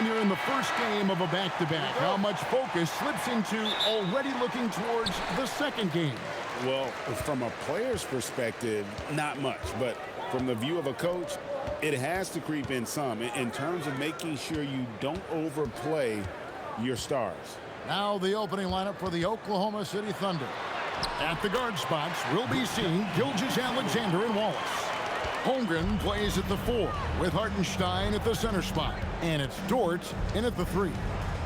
when you're in the first game of a back-to-back, how much focus slips into already looking towards the second game? Well, from a player's perspective, not much. But from the view of a coach, it has to creep in some in terms of making sure you don't overplay your stars. Now the opening lineup for the Oklahoma City Thunder. At the guard spots, we'll be seeing Gilgeous-Alexander and Wallace. Holmgren plays at the 4 with Hartenstein at the center spot. And it's Dort in at the 3.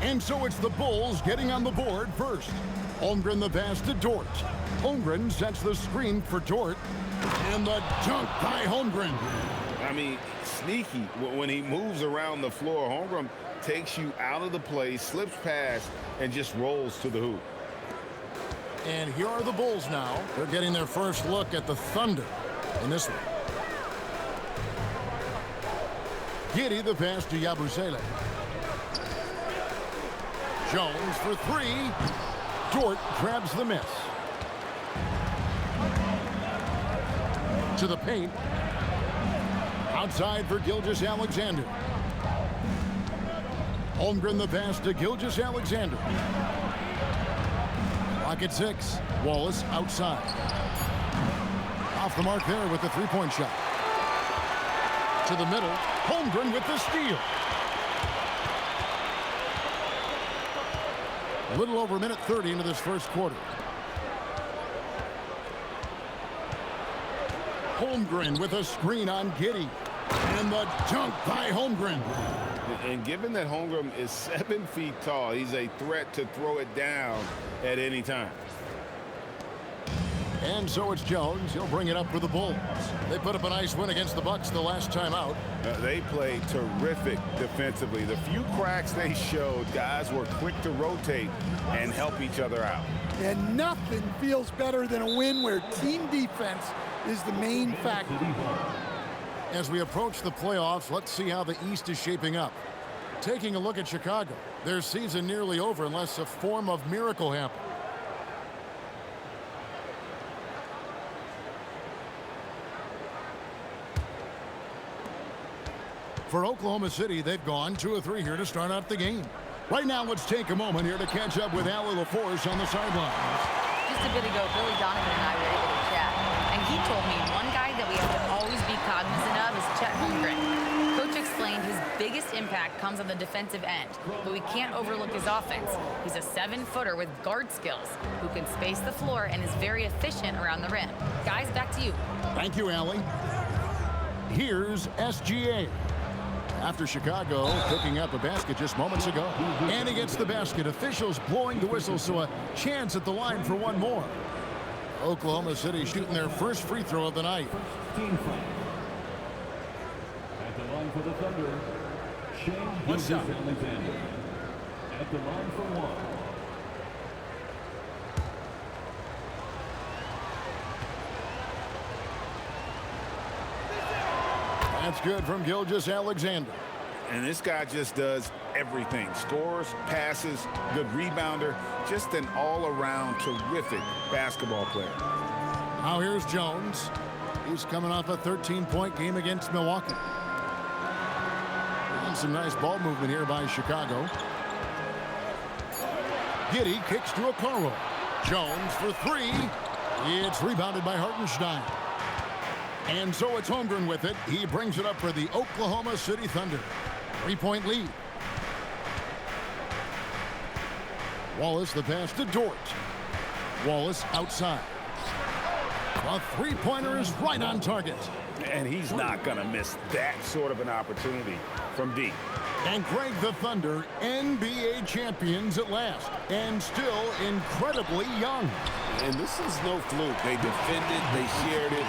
And so it's the Bulls getting on the board first. Holmgren the pass to Dort. Holmgren sets the screen for Dort. And the dunk by Holmgren. I mean, sneaky. When he moves around the floor, Holmgren takes you out of the play, slips past, and just rolls to the hoop. And here are the Bulls now. They're getting their first look at the Thunder in this one. Giddey the pass to Yabusele. Jones for 3. Dort grabs the miss. To the paint. Outside for Gilgeous-Alexander. Holmgren the pass to Gilgeous-Alexander. Clock at 6. Wallace outside. Off the mark there with the three-point shot. To the middle. Holmgren with the steal. A little over a minute 30 into this first quarter. Holmgren with a screen on Giddey. And the dunk by Holmgren. And given that Holmgren is 7 feet tall, he's a threat to throw it down at any time. And so it's Jones. He'll bring it up for the Bulls. They put up a nice win against the Bucks the last time out. They played terrific defensively. The few cracks they showed, guys were quick to rotate and help each other out. And nothing feels better than a win where team defense is the main factor. As we approach the playoffs, let's see how the East is shaping up. Taking a look at Chicago, their season nearly over unless a form of miracle happens. For Oklahoma City, they've gone 2 of 3 here to start out the game. Right now, let's take a moment here to catch up with Allie LaForce on the sidelines. Just a bit ago, Billy Donovan and I were able to chat, and he told me one guy that we have to always be cognizant of is Chet Holmgren. Coach explained his biggest impact comes on the defensive end, but we can't overlook his offense. He's a 7-footer with guard skills who can space the floor and is very efficient around the rim. Guys, back to you. Thank you, Allie. Here's SGA. After Chicago picking up a basket just moments ago. And he gets the basket. Officials blowing the whistle, so a chance at the line for one more. Oklahoma City shooting their first free throw of the night. At the line for the Thunder, Shai Gilgeous-Alexander. At the line for 1. That's good from Gilgeous-Alexander. And this guy just does everything. Scores, passes, good rebounder. Just an all-around terrific basketball player. Now here's Jones. He's coming off a 13-point game against Milwaukee. And some nice ball movement here by Chicago. Giddey kicks to Okoro. Jones for 3. It's rebounded by Hartenstein. And so it's Holmgren with it. He brings it up for the Oklahoma City Thunder. 3-point lead. Wallace the pass to Dort. Wallace outside. A three-pointer is right on target. And he's not going to miss that sort of an opportunity from deep. And Greg, the Thunder, NBA champions at last. And still incredibly young. And this is no fluke. They defended, they shared it,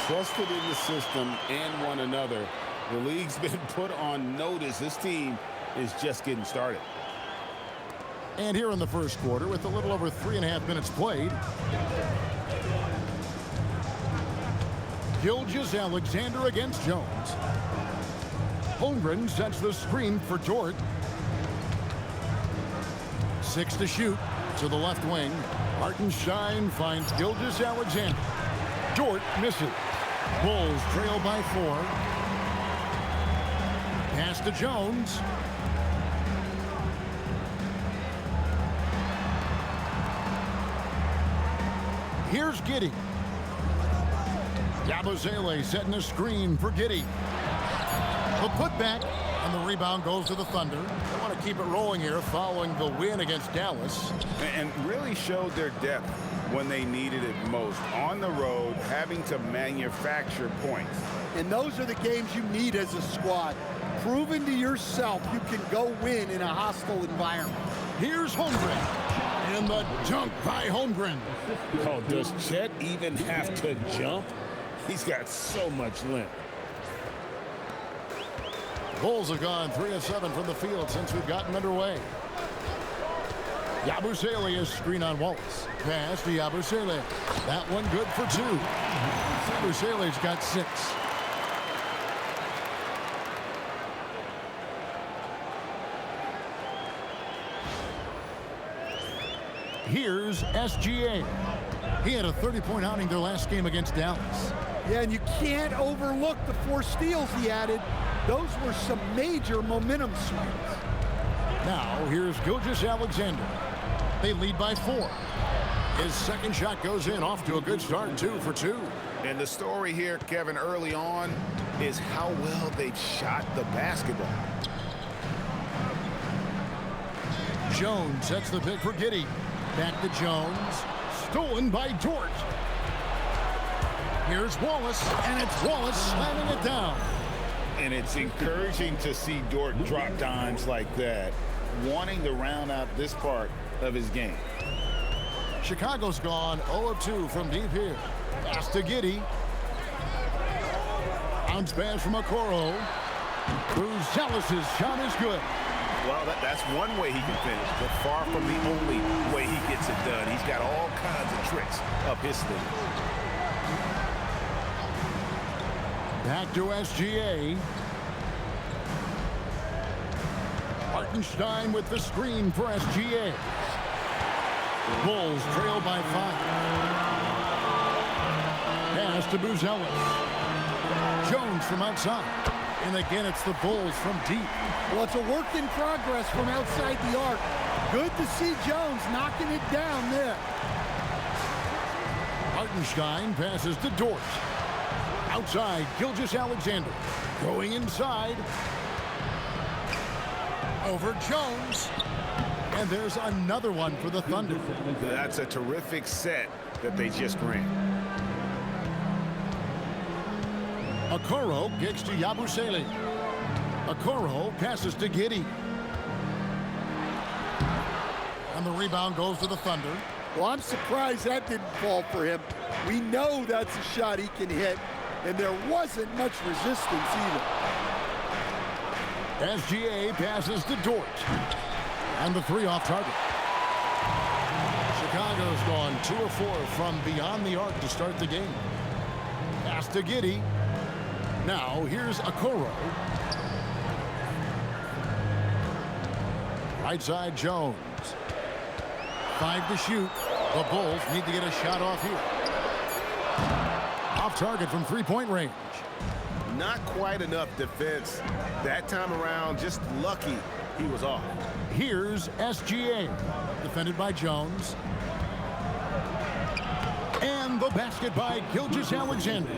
trusted in the system and one another. The league's been put on notice. This team is just getting started. And here in the first quarter, with a little over 3.5 minutes played, Gilgeous-Alexander against Jones. Holmgren sets the screen for Dort. 6 to shoot to the left wing. Hartenstein finds Gilgeous-Alexander. Dort misses. Bulls trail by 4. Pass to Jones. Here's Giddey. Yabusele setting a screen for Giddey. The putback, and the rebound goes to the Thunder. They want to keep it rolling here following the win against Dallas. And really showed their depth when they needed it most. On the road, having to manufacture points. And those are the games you need as a squad. Proving to yourself you can go win in a hostile environment. Here's Holmgren. And the dunk by Holmgren. Oh, does Chet even have to jump? He's got so much length. Bulls have gone 3 of 7 from the field since we've gotten underway. Yabusele is screen on Wallace. Pass to Yabusele. That one good for 2. Yabusele's got 6. Here's SGA. He had a 30-point outing their last game against Dallas. Yeah, and you can't overlook the 4 steals he added. Those were some major momentum swings. Now, here's Gilgeous-Alexander. They lead by 4. His second shot goes in, off to a good start, 2 for 2. And the story here, Kevin, early on is how well they've shot the basketball. Jones sets the pick for Giddey. Back to Jones. Stolen by Dort. Here's Wallace, and it's Wallace slamming it down. And it's encouraging to see Dort drop dimes like that, wanting to round out this part of his game. Chicago's gone 0 of 2 from deep here. Pass to Giddey. Bounce pass from Okoro. Bruzelis' shot is good. Well, that's one way he can finish, but far from the only way he gets it done. He's got all kinds of tricks up his sleeve. Back to SGA. Hartenstein with the screen for SGA. Bulls trail by 5. Pass to Bruzelis. Jones from outside. And again, it's the Bulls from deep. Well, it's a work in progress from outside the arc. Good to see Jones knocking it down there. Hartenstein passes to Dort. Outside, Gilgeous-Alexander. Going inside. Over Jones. And there's another one for the Thunder. That's a terrific set that they just ran. Okoro kicks to Yabusele. Okoro passes to Giddey. And the rebound goes to the Thunder. Well, I'm surprised that didn't fall for him. We know that's a shot he can hit, and there wasn't much resistance either. SGA passes to Dort. And the 3 off target. Chicago's gone 2 of 4 from beyond the arc to start the game. Pass to Giddey. Now, here's Okoro. Right side, Jones. 5 to shoot. The Bulls need to get a shot off here. Off target from 3-point range. Not quite enough defense that time around. Just lucky he was off. Here's SGA. Defended by Jones. And the basket by Gilgeous-Alexander.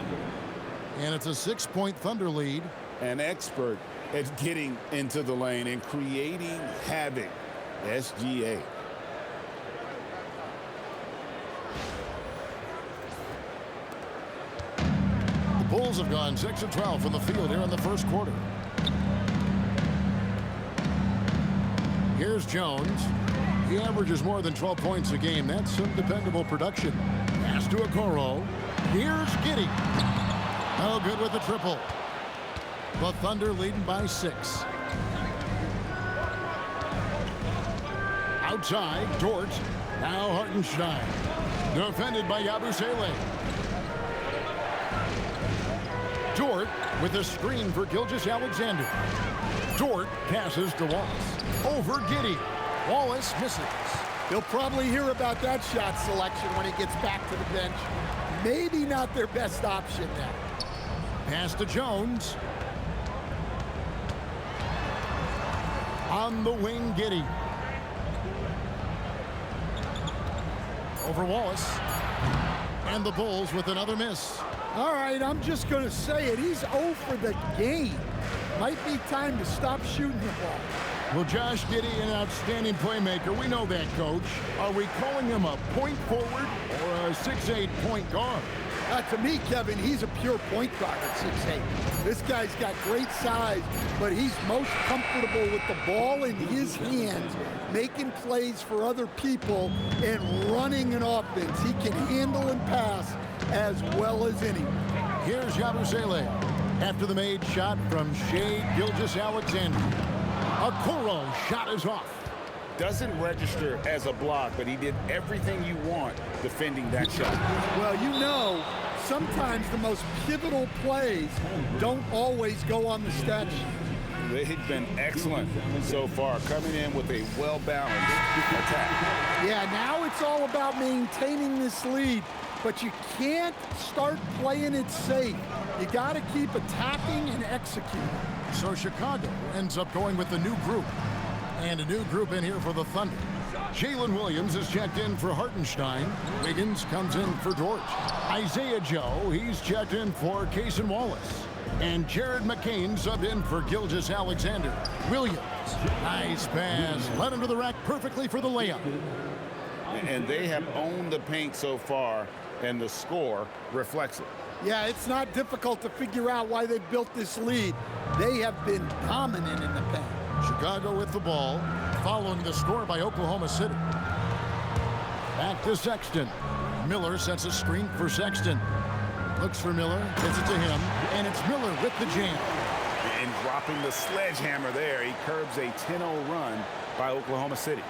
And it's a 6-point Thunder lead. An expert at getting into the lane and creating havoc. SGA. The Bulls have gone 6 of 12 from the field here in the first quarter. Here's Jones. He averages more than 12 points a game. That's some dependable production. Pass to Okoro. Here's Giddey. No good with the triple. The Thunder leading by 6. Outside, Dort. Now Hartenstein. Defended by Yabusele. Dort with a screen for Gilgeous-Alexander. Dort passes to Wallace. Over Giddey. Wallace misses. He'll probably hear about that shot selection when he gets back to the bench. Maybe not their best option now. Pass to Jones. On the wing, Giddey. Over Wallace. And the Bulls with another miss. All right, I'm just going to say it. He's 0 for the game. Might be time to stop shooting the ball. Well, Josh Giddey, an outstanding playmaker. We know that, Coach. Are we calling him a point forward or a 6'8" point guard? To me, Kevin, he's a pure point guard at 6'8". This guy's got great size, but he's most comfortable with the ball in his hands, making plays for other people and running an offense. He can handle and pass as well as anyone. Here's Yabusele after the made shot from Shai Gilgeous-Alexander. A Koro shot is off. Doesn't register as a block, but he did everything you want defending that shot. Well, you know, sometimes the most pivotal plays don't always go on the stat sheet. They've been excellent so far, coming in with a well-balanced attack. Yeah, now it's all about maintaining this lead, but you can't start playing it safe. You got to keep attacking and executing. So Chicago ends up going with a new group. And a new group in here for the Thunder. Jalen Williams is checked in for Hartenstein. Wiggins comes in for George. Isaiah Joe, he's checked in for Cason Wallace. And Jared McCain subbed in for Gilgeous-Alexander. Williams, nice pass, led him to the rack perfectly for the layup. And they have owned the paint so far, and the score reflects it. Yeah, it's not difficult to figure out why they've built this lead. They have been dominant in the paint. Chicago with the ball, following the score by Oklahoma City. Back to Sexton. Miller sets a screen for Sexton. Looks for Miller, gets it to him, and it's Miller with the jam. And dropping the sledgehammer there, he curbs a 10-0 run by Oklahoma City.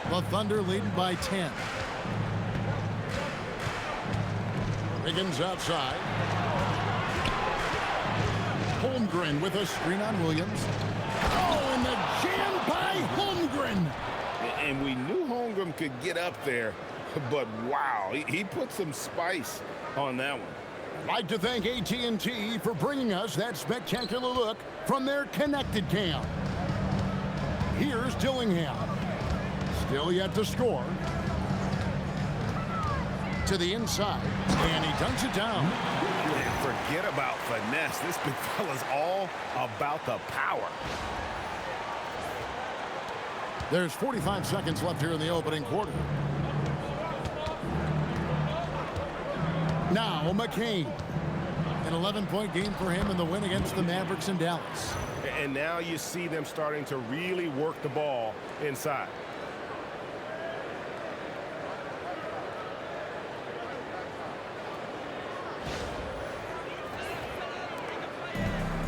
The Thunder leading by 10. Wiggins outside. Holmgren with a screen on Williams. Oh, and the jam by Holmgren. And we knew Holmgren could get up there, but wow, he put some spice on that one. I'd like to thank AT&T for bringing us that spectacular look from their connected cam. Here's Dillingham. Still yet to score. To the inside, and he dunks it down. And forget about finesse. This big fella's all about the power. There's 45 seconds left here in the opening quarter. Now McCain. An 11-point game for him in the win against the Mavericks in Dallas. And now you see them starting to really work the ball inside.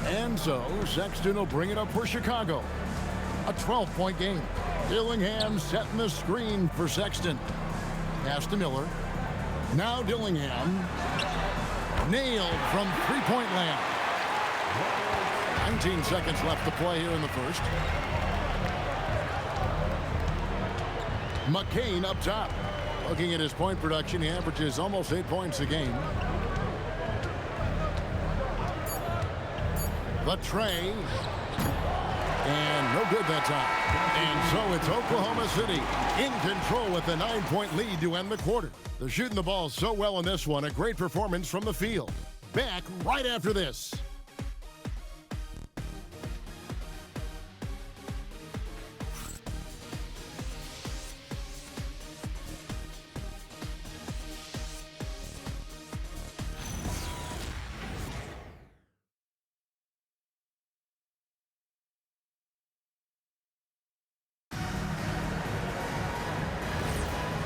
And so Sexton will bring it up for Chicago. A 12-point game. Dillingham setting the screen for Sexton. Pass to Miller. Now Dillingham. Nailed from three-point land. 19 seconds left to play here in the first. McCain up top. Looking at his point production, he averages almost 8 points a game. The tray. And no good that time. And so it's Oklahoma City in control with a 9-point lead to end the quarter. They're shooting the ball so well in this one. A great performance from the field. Back right after this.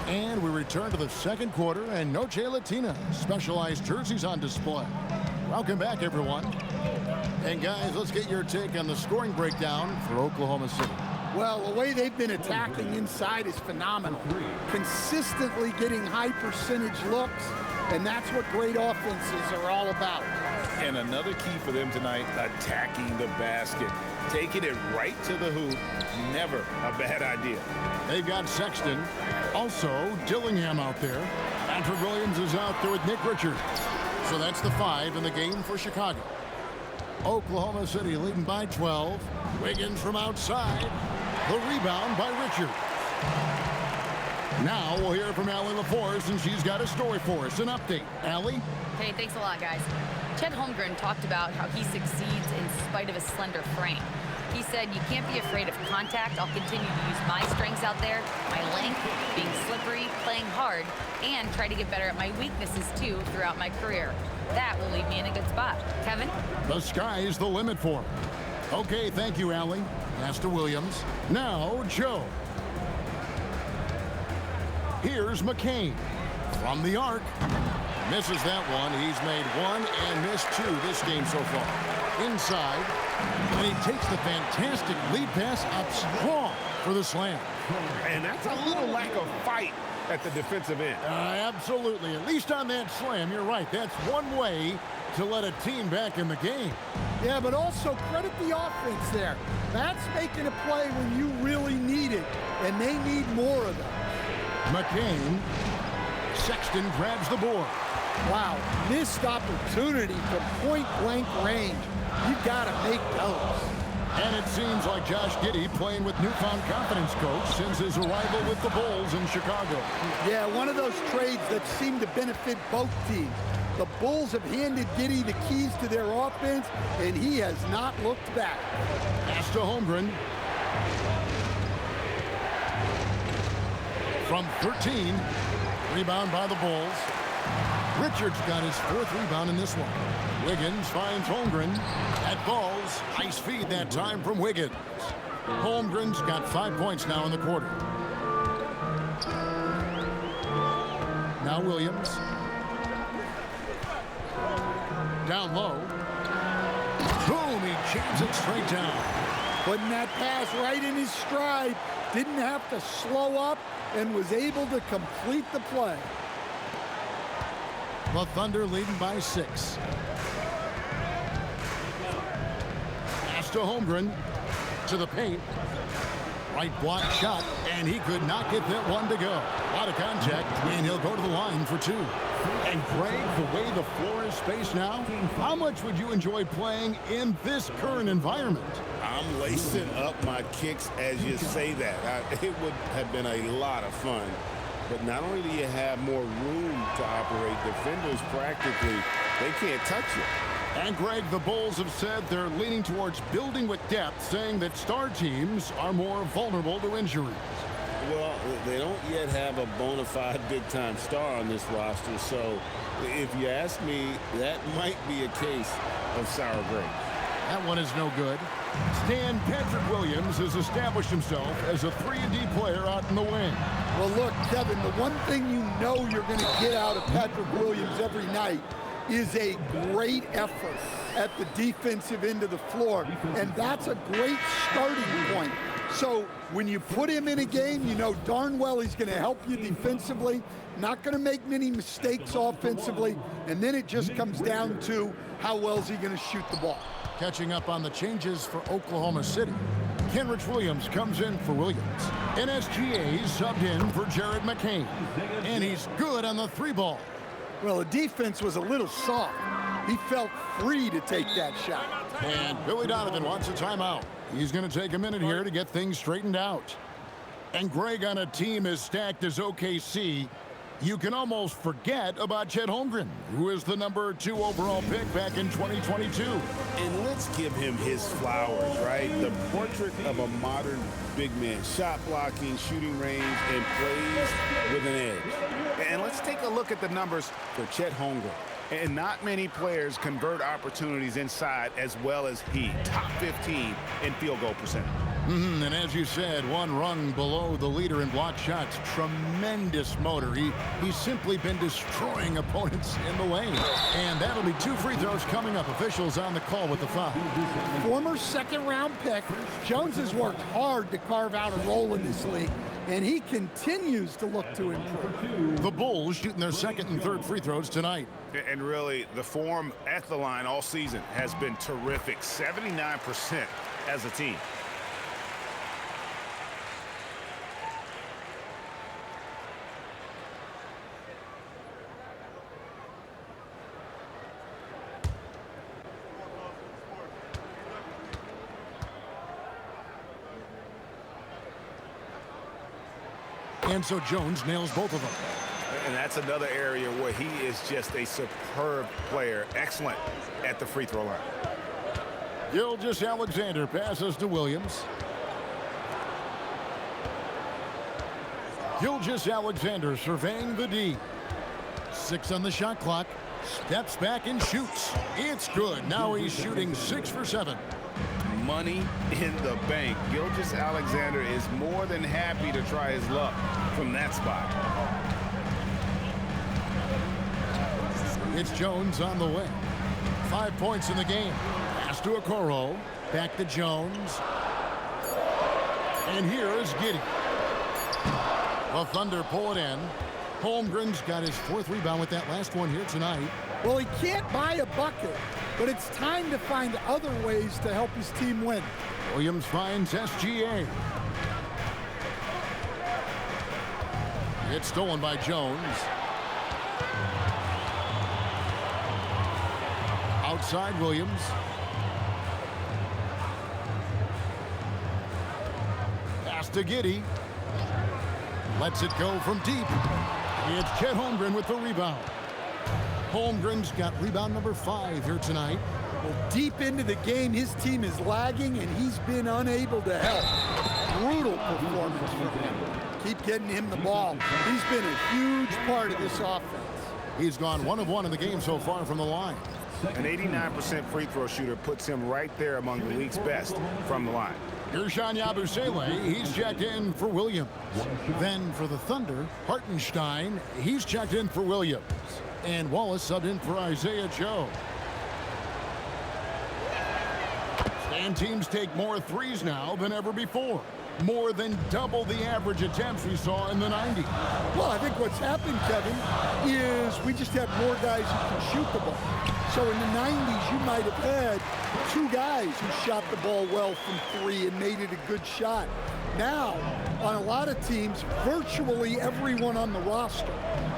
And we return to the second quarter, and Noche Latina specialized jerseys on display. Welcome back, everyone. And guys, let's get your take on the scoring breakdown for Oklahoma City. Well, the way they've been attacking inside is phenomenal. Consistently getting high percentage looks, and that's what great offenses are all about. And another key for them tonight, attacking the basket. Taking it right to the hoop, never a bad idea. They've got Sexton, also Dillingham out there. Patrick Williams is out there with Nick Richards. So that's the 5 in the game for Chicago. Oklahoma City leading by 12. Wiggins from outside. The rebound by Richard. Now we'll hear from Allie LaForce, and she's got a story for us. An update. Allie? Hey, thanks a lot, guys. Chet Holmgren talked about how he succeeds in spite of a slender frame. He said, you can't be afraid of contact. I'll continue to use my strengths out there, my length, being slippery, playing hard, and try to get better at my weaknesses, too, throughout my career. That will leave me in a good spot. Kevin? The sky's the limit for him. Okay, thank you, Allie. Pass to Williams. Now, Joe. Here's McCain. From the arc. Misses that one. He's made one and missed two this game so far. Inside. And he takes the fantastic lead pass up strong for the slam. And that's a little lack of fight at the defensive end. Absolutely. At least on that slam, you're right. That's one way to let a team back in the game. Yeah, but also credit the offense there. That's making a play when you really need it, and they need more of them. McCain. Sexton grabs the board. Wow, missed opportunity from point-blank range. You got to make those. And it seems like Josh Giddey playing with newfound confidence, coach, since his arrival with the Bulls in Chicago. Yeah, one of those trades that seem to benefit both teams. The Bulls have handed Giddey the keys to their offense, and he has not looked back. Pass to Holmgren. From 13, rebound by the Bulls. Richards got his fourth rebound in this one. Wiggins finds Holmgren. At balls, nice feed that time from Wiggins. Holmgren's got 5 points now in the quarter. Now Williams. Down low. Boom, he jams it straight down. Putting that pass right in his stride. Didn't have to slow up and was able to complete the play. The Thunder leading by 6. Pass to Holmgren. To the paint. Right block shot, and he could not get that one to go. A lot of contact, and he'll go to the line for 2. And Greg, the way the floor is spaced now, how much would you enjoy playing in this current environment? I'm lacing up my kicks as you say that. It would have been a lot of fun. But not only do you have more room to operate, defenders practically, they can't touch you. And Greg, the Bulls have said they're leaning towards building with depth, saying that star teams are more vulnerable to injuries. Well, they don't yet have a bona fide big-time star on this roster, so if you ask me, that might be a case of sour grapes. That one is no good. Stan Patrick Williams has established himself as a 3-and-D player out in the wing. Well, look, Kevin, the one thing you know you're going to get out of Patrick Williams every night is a great effort at the defensive end of the floor, and that's a great starting point. So when you put him in a game, you know darn well he's going to help you defensively, not going to make many mistakes offensively, and then it just comes down to how well is he going to shoot the ball. Catching up on the changes for Oklahoma City. Kenrich Williams comes in for Williams. NSGA subbed in for Jared McCain. And he's good on the 3-ball. Well, the defense was a little soft. He felt free to take that shot. And Billy Donovan wants a timeout. He's going to take a minute here to get things straightened out. And Greg, on a team as stacked as OKC, you can almost forget about Chet Holmgren, who is the number 2 overall pick back in 2022. And let's give him his flowers, right? The portrait of a modern big man. Shot blocking, shooting range, and plays with an edge. And let's take a look at the numbers for Chet Holmgren. And not many players convert opportunities inside as well as he. Top 15 in field goal percentage. And as you said, one rung below the leader in block shots. Tremendous motor. He's simply been destroying opponents in the lane. And that'll be 2 free throws coming up. Officials on the call with the foul. Former second-round pick, Jones has worked hard to carve out a role in this league, and he continues to look to improve. The Bulls shooting their second and third free throws tonight. And really, the form at the line all season has been terrific. 79% as a team. And so Jones nails both of them. And that's another area where he is just a superb player. Excellent at the free throw line. Gilgeous-Alexander passes to Williams. Gilgeous-Alexander surveying the D. 6 on the shot clock. Steps back and shoots. It's good. Now he's shooting 6 for 7. Money in the bank. Gilgeous-Alexander is more than happy to try his luck from that spot. It's Jones on the way. 5 points in the game. Pass to Okoro. Back to Jones. And here is Giddey. The Thunder pull it in. Holmgren's got his 4th rebound with that last one here tonight. Well, he can't buy a bucket, but it's time to find other ways to help his team win. Williams finds SGA. It's stolen by Jones. Outside Williams. Pass to Giddey. Lets it go from deep. It's Chet Holmgren with the rebound. Holmgren's got rebound number 5 here tonight. Well, deep into the game, his team is lagging, and he's been unable to help. Brutal performance from him. Keep getting him the ball. He's been a huge part of this offense. He's gone 1 of 1 in the game so far from the line. An 89% free throw shooter puts him right there among the league's best from the line. Gershon Yabusele, he's checked in for Williams. Then for the Thunder, Hartenstein, he's checked in for Williams. And Wallace subbed in for Isaiah Joe. And teams take more threes now than ever before. More than double the average attempts we saw in the 90s. Well, I think what's happened, Kevin, is we just have more guys who can shoot the ball. So in the 90s, you might have had 2 guys who shot the ball well from 3 and made it a good shot. Now, on a lot of teams, virtually everyone on the roster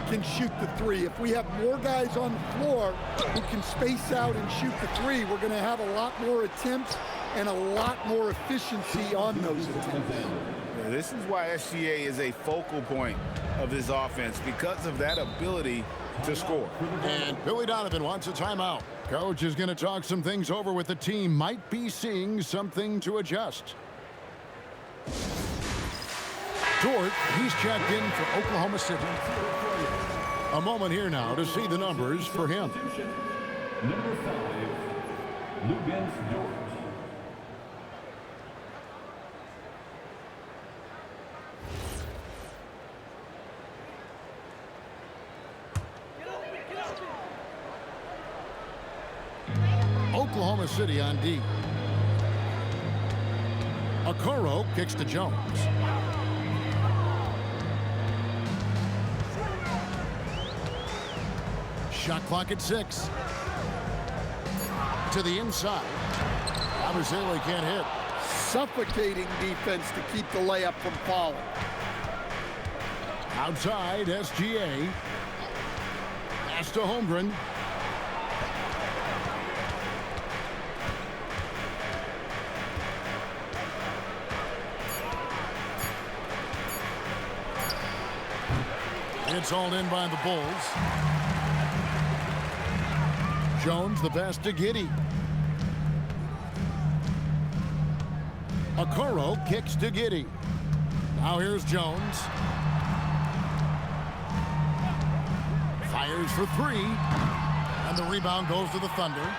can shoot the 3. If we have more guys on the floor who can space out and shoot the 3, we're going to have a lot more attempts and a lot more efficiency on those attempts. Yeah, this is why SGA is a focal point of this offense, because of that ability to score. And Billy Donovan wants a timeout. Coach is going to talk some things over with the team. Might be seeing something to adjust. Dort, he's checked in for Oklahoma City. A moment here now to see the numbers for him. Number 5, Luguentz Dort. Oklahoma City on D. Okoro kicks to Jones. Shot clock at 6. To the inside. Abusele can't hit. Suffocating defense to keep the layup from falling. Outside, SGA. Pass to Holmgren. It's hauled in by the Bulls. Jones the pass to Giddey. Okoro kicks to Giddey. Now here's Jones. Fires for 3. And the rebound goes to the Thunder.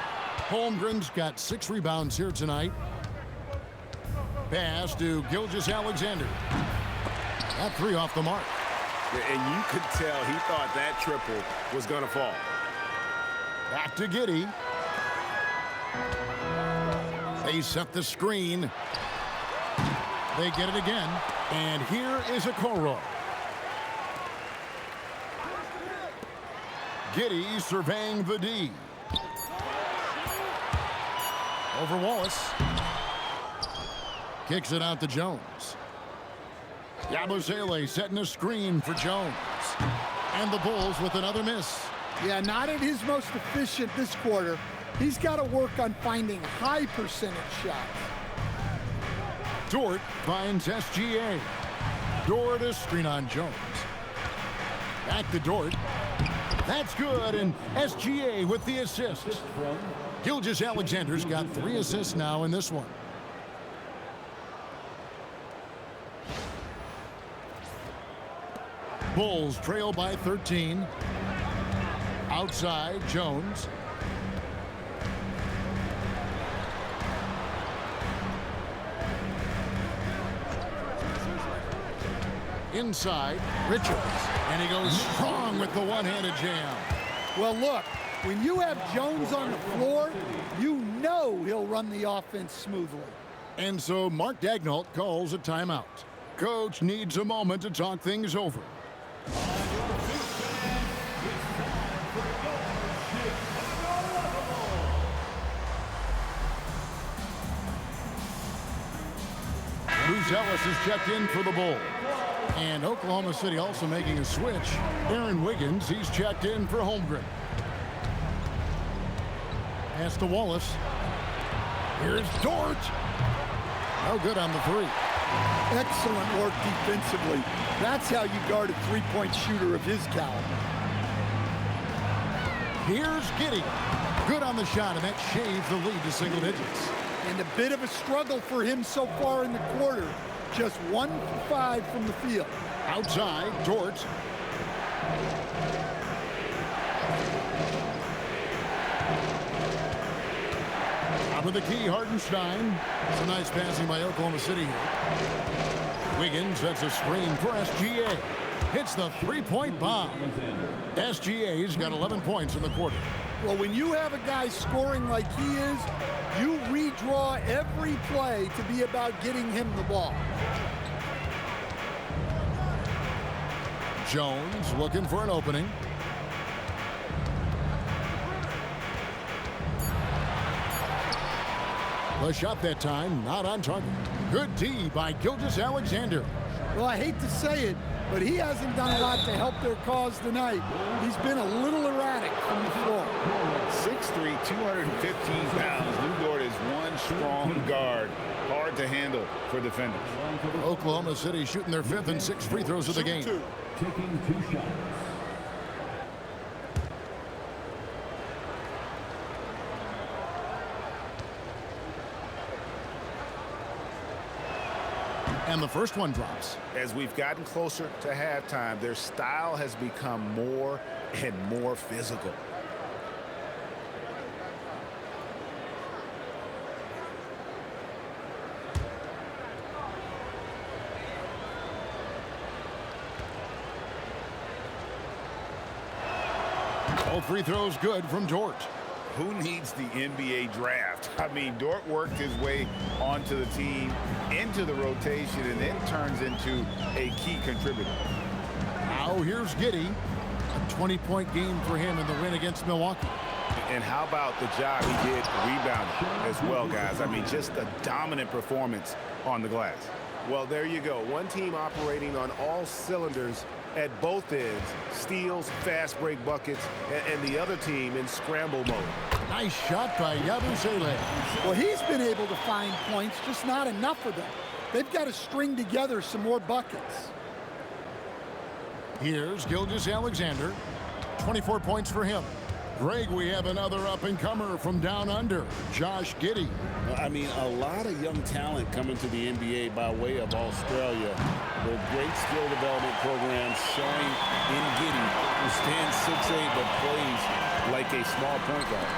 Holmgren's got 6 rebounds here tonight. Pass to Gilgeous-Alexander. That 3 off the mark. And you could tell he thought that triple was going to fall. Back to Giddey. They set the screen. They get it again. And here is Okoro. Giddey surveying the D. Over Wallace. Kicks it out to Jones. Yabusele setting a screen for Jones. And the Bulls with another miss. Yeah, not at his most efficient this quarter. He's got to work on finding high percentage shots. Dort finds SGA. Dort a screen on Jones. Back to Dort. That's good, and SGA with the assist. Gilgeous-Alexander's got 3 assists now in this one. Bulls trail by 13. Outside, Jones. Inside, Richards. And he goes strong with the one-handed jam. Well, look, when you have Jones on the floor, you know he'll run the offense smoothly. And so Mark Daigneault calls a timeout. Coach needs a moment to talk things over. Ellis is checked in for the Bulls. And Oklahoma City also making a switch. Aaron Wiggins, he's checked in for Holmgren. Pass to Wallace. Here's Dort. No good on the 3. Excellent work defensively. That's how you guard a three-point shooter of his caliber. Here's Giddey. Good on the shot, and that shaves the lead to single digits. And a bit of a struggle for him so far in the quarter. Just 1 for 5 from the field. Outside, Dort. Top of the key, Hartenstein. Some nice passing by Oklahoma City here. Wiggins sets a screen for SGA. Hits the three-point bomb. SGA's got 11 points in the quarter. Well, when you have a guy scoring like he is, you redraw every play to be about getting him the ball. Jones looking for an opening. The shot that time, not on target. Good D by Gilgeous-Alexander. Well, I hate to say it, but he hasn't done a lot to help their cause tonight. He's been a little erratic from the floor. 6'3", 215 pounds. Lou Dort is one strong guard. Hard to handle for defenders. Oklahoma City shooting their 5th and 6th free throws of the game. Taking 2 shots. And the first one drops. As we've gotten closer to halftime, their style has become more and more physical. All free throws good from Dort. Who needs the NBA draft? I mean, Dort worked his way onto the team, into the rotation, and then turns into a key contributor. Now here's Giddey. A 20-point game for him in the win against Milwaukee. And how about the job he did rebounding as well, guys? I mean, just a dominant performance on the glass. Well, there you go. One team operating on all cylinders at both ends. Steals, fast break buckets, and the other team in scramble mode. Nice shot by Yabusele. Well, he's been able to find points, just not enough of them. They've got to string together some more buckets. Here's Gilgeous-Alexander. 24 points for him. Greg, we have another up-and-comer from down under, Josh Giddey. I mean, a lot of young talent coming to the NBA by way of Australia. The great skill development program showing in Giddey, who stands 6'8", but plays like a small point guard.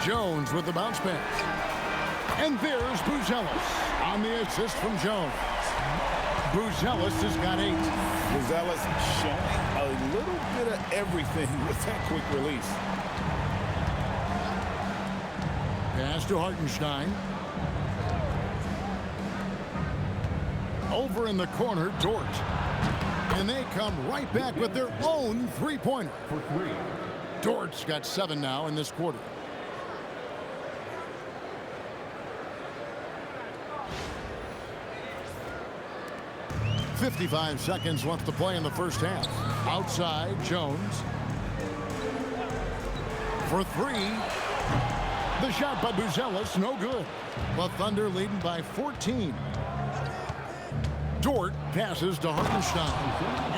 Jones with the bounce pass. And there's Buzelis on the assist from Jones. Buzelis has got 8. Buzelis showing a little bit of everything with that quick release. Pass to Hartenstein. Over in the corner, Dort. And they come right back with their own three-pointer. For 3. Dort's got 7 now in this quarter. .55 seconds left to play in the first half. Outside, Jones. For 3. The shot by Buzelis, no good. The Thunder leading by 14. Dort passes to Hartenstein.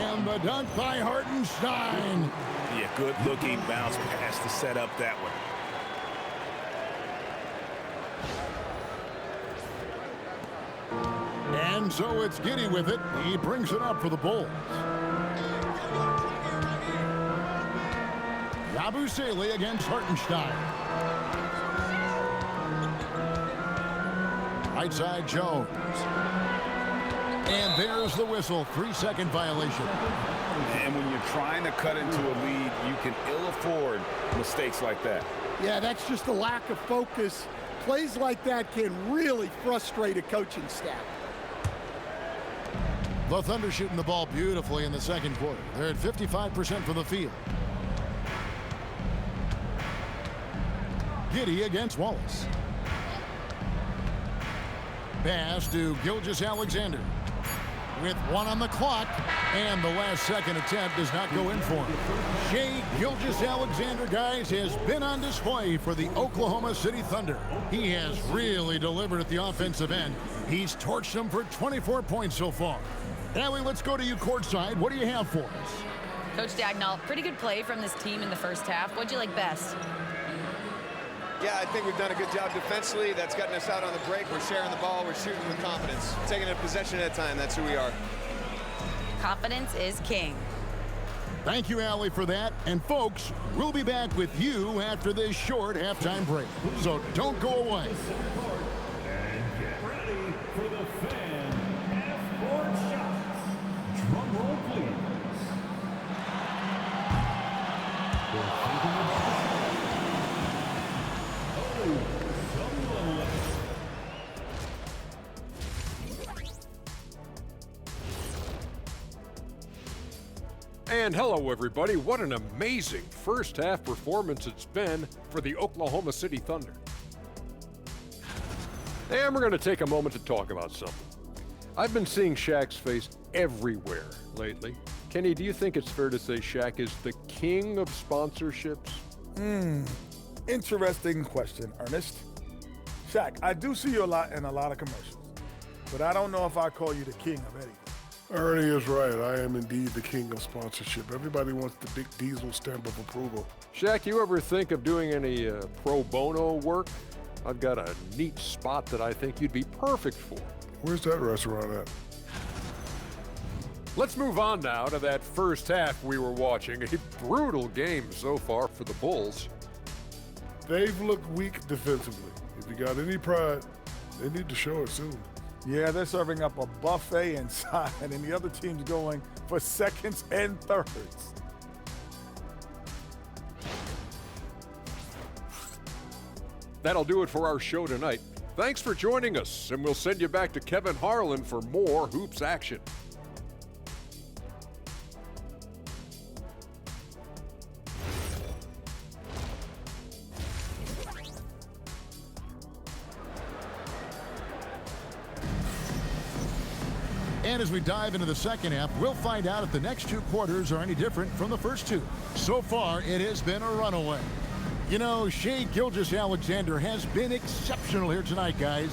And the dunk by Hartenstein. Yeah, good-looking bounce pass to set up that one. And so it's Giddey with it. He brings it up for the Bulls. Yabusele against Hartenstein. Right side Jones. And there's the whistle. 3-second violation. And when you're trying to cut into a lead, you can ill afford mistakes like that. Yeah, that's just a lack of focus. Plays like that can really frustrate a coaching staff. The Thunder shooting the ball beautifully in the second quarter. They're at 55% from the field. Giddey against Wallace. Pass to Gilgeous-Alexander. With 1 on the clock, and the last second attempt does not go in for him. Shai Gilgeous-Alexander, guys, has been on display for the Oklahoma City Thunder. He has really delivered at the offensive end. He's torched them for 24 points so far. Allie, let's go to you courtside. What do you have for us? Coach Dagnall, pretty good play from this team in the first half. What'd you like best? Yeah, I think we've done a good job defensively. That's gotten us out on the break. We're sharing the ball. We're shooting with confidence. Taking a possession at a time. That's who we are. Confidence is king. Thank you, Allie, for that. And, folks, we'll be back with you after this short halftime break. So don't go away. And get ready for the fan half-court shots. Drum roll, please. And hello, everybody. What an amazing first half performance it's been for the Oklahoma City Thunder. And we're going to take a moment to talk about something. I've been seeing Shaq's face everywhere lately. Kenny, do you think it's fair to say Shaq is the king of sponsorships? Interesting question, Ernest. Shaq, I do see you a lot in a lot of commercials, but I don't know if I call you the king of anything. Ernie is right. I am indeed the king of sponsorship. Everybody wants the big diesel stamp of approval. Shaq, you ever think of doing any pro bono work? I've got a neat spot that I think you'd be perfect for. Where's that restaurant at? Let's move on now to that first half we were watching. A brutal game so far for the Bulls. They've looked weak defensively. If you got any pride, they need to show it soon. Yeah, they're serving up a buffet inside, and the other team's going for seconds and thirds. That'll do it for our show tonight. Thanks for joining us, and we'll send you back to Kevin Harlan for more hoops action. And as we dive into the second half, we'll find out if the next 2 quarters are any different from the first 2. So far, it has been a runaway. You know, Shai Gilgeous-Alexander has been exceptional here tonight, guys.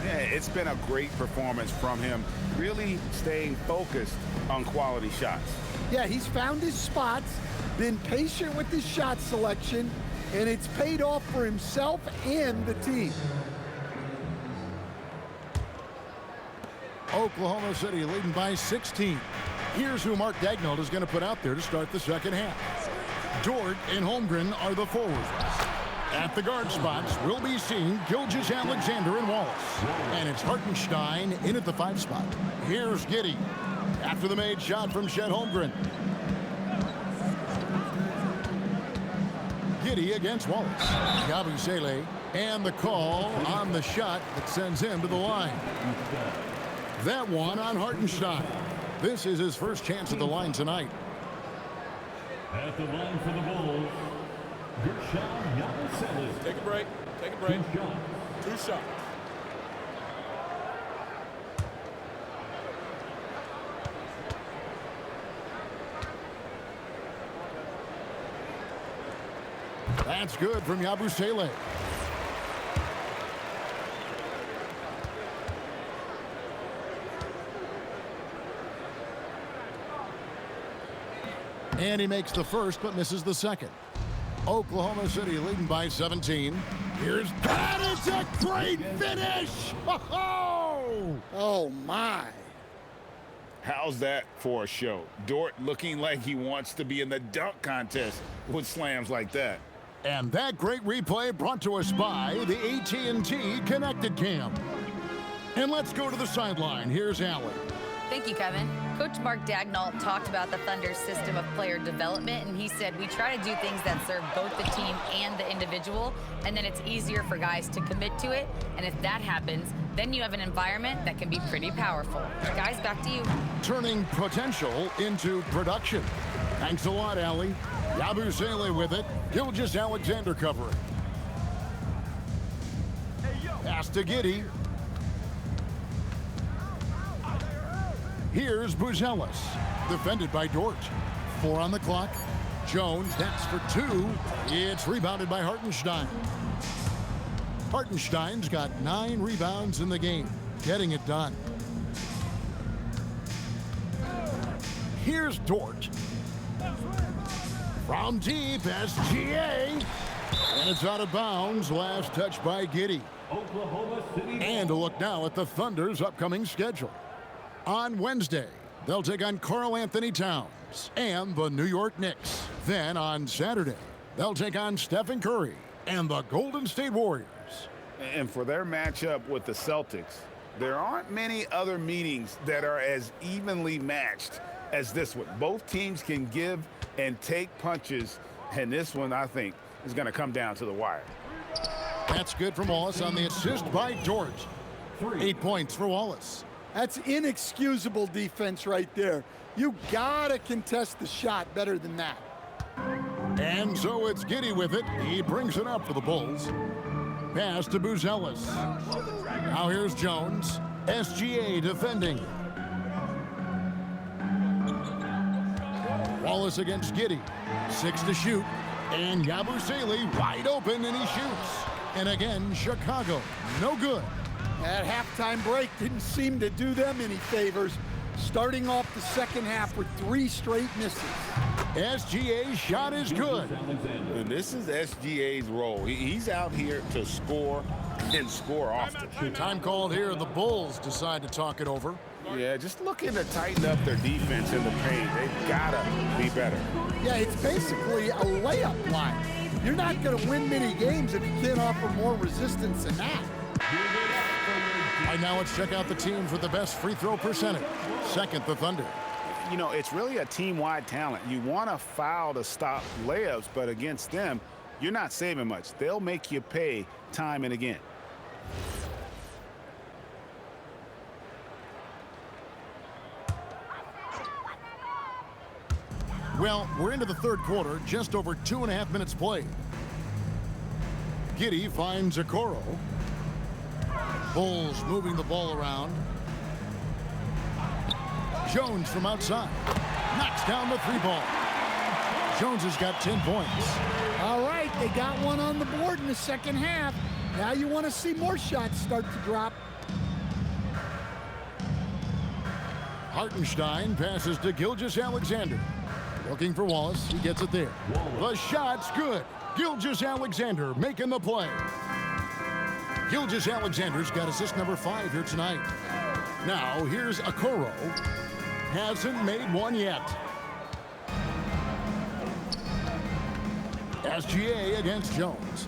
Yeah, it's been a great performance from him, really staying focused on quality shots. Yeah, he's found his spots, been patient with his shot selection, and it's paid off for himself and the team. Oklahoma City leading by 16. Here's who Mark Dagnall is going to put out there to start the second half. Dort and Holmgren are the forwards. At the guard spots, we'll be seeing Gilgeous-Alexander and Wallace. And it's Hartenstein in at the 5 spot. Here's Giddey. After the made shot from Chet Holmgren. Giddey against Wallace. Yabusele. And the call on the shot that sends him to the line. That one on Hartenstein. This is his first chance at the line tonight. At the line for the Bulls, Josh. Take a break. Take a break. 2 shots. That's good from Yabusele. And he makes the first but misses the second. Oklahoma City leading by 17. Here's that is a great finish. Oh my. How's that for a show? Dort looking like he wants to be in the dunk contest with slams like that. And that great replay brought to us by the AT&T Connected Cam. And let's go to the sideline. Here's Allen. Thank you, Kevin. Coach Mark Dagnall talked about the Thunder's system of player development, and he said, we try to do things that serve both the team and the individual, and then it's easier for guys to commit to it. And if that happens, then you have an environment that can be pretty powerful. Guys, back to you. Turning potential into production. Thanks a lot, Allie. Yabusele with it. Gilgeous-Alexander covering. Pass to Giddey. Here's Buzelis, defended by Dort. 4 on the clock. Jones, that's for 2. It's rebounded by Hartenstein. Hartenstein's got 9 rebounds in the game, getting it done. Here's Dort. From deep, SGA. And it's out of bounds. Last touch by Giddey. And a look now at the Thunder's upcoming schedule. On Wednesday, they'll take on Karl Anthony Towns and the New York Knicks. Then on Saturday, they'll take on Stephen Curry and the Golden State Warriors. And for their matchup with the Celtics, there aren't many other meetings that are as evenly matched as this one. Both teams can give and take punches, and this one, I think, is going to come down to the wire. That's good from Wallace on the assist by Dort. 8 points for Wallace. That's inexcusable defense right there. You gotta contest the shot better than that. And so it's Giddey with it. He brings it up for the Bulls. Pass to Buzelis. Now here's Jones. SGA defending. Wallace against Giddey. 6 to shoot. And Yabusele wide open, and he shoots. And again, Chicago, no good. That halftime break didn't seem to do them any favors, starting off the second half with 3 straight misses. SGA's shot is good. And this is SGA's role. He's out here to score and score often. Time called here. The Bulls decide to talk it over. Yeah, just looking to tighten up their defense in the paint. They've got to be better. Yeah, it's basically a layup line. You're not going to win many games if you can't offer more resistance than that. Right now, let's check out the teams with the best free throw percentage. Second, the Thunder. You know, it's really a team-wide talent. You want to foul to stop layups, but against them, you're not saving much. They'll make you pay time and again. Well, we're into the third quarter, just over 2.5 minutes played. Giddey finds Okoro. Bulls moving the ball around. Jones from outside. Knocks down the 3-ball. Jones has got 10 points. All right, they got one on the board in the second half. Now you want to see more shots start to drop. Hartenstein passes to Gilgeous-Alexander. Looking for Wallace. He gets it there. The shot's good. Gilgeous-Alexander making the play. Gilgeous-Alexander's got assist number 5 here tonight. Now, here's Okoro. Hasn't made one yet. SGA against Jones.